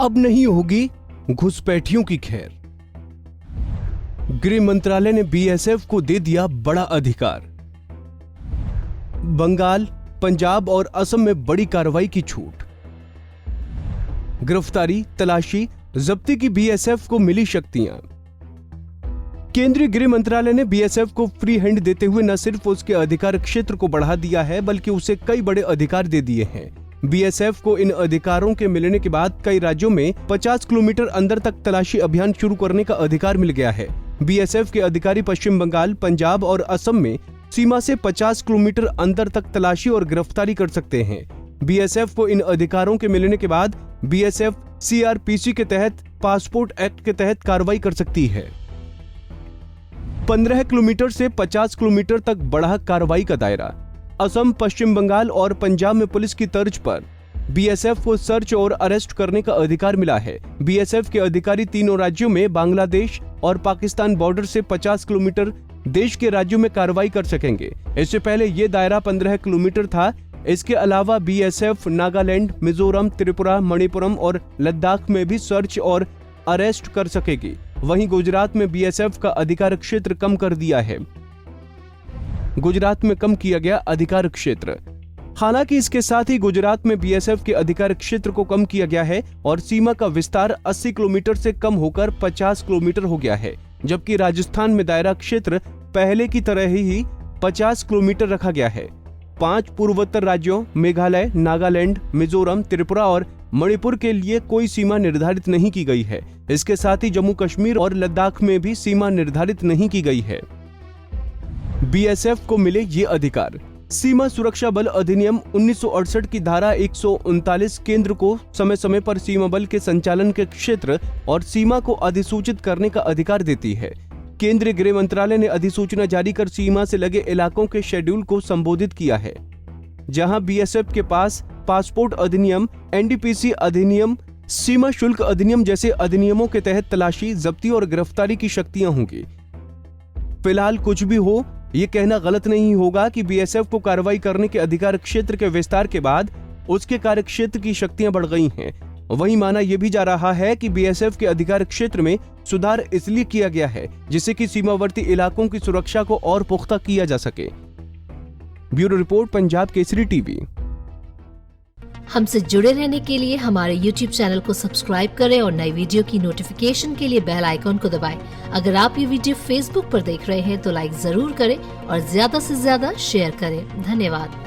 अब नहीं होगी घुसपैठियों की खैर। गृह मंत्रालय ने बीएसएफ को दे दिया बड़ा अधिकार। बंगाल, पंजाब और असम में बड़ी कार्रवाई की छूट। गिरफ्तारी, तलाशी, जब्ती की बीएसएफ को मिली शक्तियां। केंद्रीय गृह मंत्रालय ने बीएसएफ को फ्री हैंड देते हुए न सिर्फ उसके अधिकार क्षेत्र को बढ़ा दिया है बल्कि उसे कई बड़े अधिकार दे दिए हैं। बीएसएफ को इन अधिकारों के मिलने के बाद कई राज्यों में 50 किलोमीटर अंदर तक तलाशी अभियान शुरू करने का अधिकार मिल गया है। बीएसएफ के अधिकारी पश्चिम बंगाल, पंजाब और असम में सीमा से 50 किलोमीटर अंदर तक तलाशी और गिरफ्तारी कर सकते हैं। बीएसएफ को इन अधिकारों के मिलने के बाद बीएसएफ सीआरपीसी के तहत पासपोर्ट एक्ट के तहत कार्रवाई कर सकती है। 15 किलोमीटर से 50 किलोमीटर तक बढ़ा कार्रवाई का दायरा। असम, पश्चिम बंगाल और पंजाब में पुलिस की तर्ज पर बीएसएफ को सर्च और अरेस्ट करने का अधिकार मिला है। बीएसएफ के अधिकारी तीनों राज्यों में बांग्लादेश और पाकिस्तान बॉर्डर से 50 किलोमीटर देश के राज्यों में कार्रवाई कर सकेंगे। इससे पहले ये दायरा 15 किलोमीटर था। इसके अलावा बीएसएफ नागालैंड, मिजोरम, त्रिपुरा, मणिपुरम और लद्दाख में भी सर्च और अरेस्ट कर सकेगी। वहीं गुजरात में बीएसएफ का अधिकार क्षेत्र कम कर दिया है। गुजरात में कम किया गया अधिकार क्षेत्र। हालांकि इसके साथ ही गुजरात में बीएसएफ के अधिकार क्षेत्र को कम किया गया है और सीमा का विस्तार 80 किलोमीटर से कम होकर 50 किलोमीटर हो गया है, जबकि राजस्थान में दायरा क्षेत्र पहले की तरह ही 50 किलोमीटर रखा गया है। 5 पूर्वोत्तर राज्यों मेघालय, नागालैंड, मिजोरम, त्रिपुरा और मणिपुर के लिए कोई सीमा निर्धारित नहीं की गई है। इसके साथ ही जम्मू कश्मीर और लद्दाख में भी सीमा निर्धारित नहीं की गई है। बीएसएफ को मिले ये अधिकार। सीमा सुरक्षा बल अधिनियम 1968 की धारा 139 केंद्र को समय समय पर सीमा बल के संचालन के क्षेत्र और सीमा को अधिसूचित करने का अधिकार देती है। केंद्रीय गृह मंत्रालय ने अधिसूचना जारी कर सीमा से लगे इलाकों के शेड्यूल को संबोधित किया है, जहां बीएसएफ के पास पासपोर्ट अधिनियम, एनडीपीसी अधिनियम, सीमा शुल्क अधिनियम जैसे अधिनियमों के तहत तलाशी, जब्ती और गिरफ्तारी की शक्तियां होंगी। फिलहाल कुछ भी हो, ये कहना गलत नहीं होगा कि बीएसएफ को कार्रवाई करने के अधिकार क्षेत्र के विस्तार के बाद उसके कार्यक्षेत्र की शक्तियां बढ़ गई हैं। वहीं माना यह भी जा रहा है कि बीएसएफ के अधिकार क्षेत्र में सुधार इसलिए किया गया है जिससे कि सीमावर्ती इलाकों की सुरक्षा को और पुख्ता किया जा सके। Bureau report, Punjab Kesari TV. हमसे जुड़े रहने के लिए हमारे YouTube चैनल को सब्सक्राइब करें और नई वीडियो की नोटिफिकेशन के लिए बेल आइकॉन को दबाएं। अगर आप ये वीडियो Facebook पर देख रहे हैं तो लाइक जरूर करें और ज्यादा से ज्यादा शेयर करें। धन्यवाद।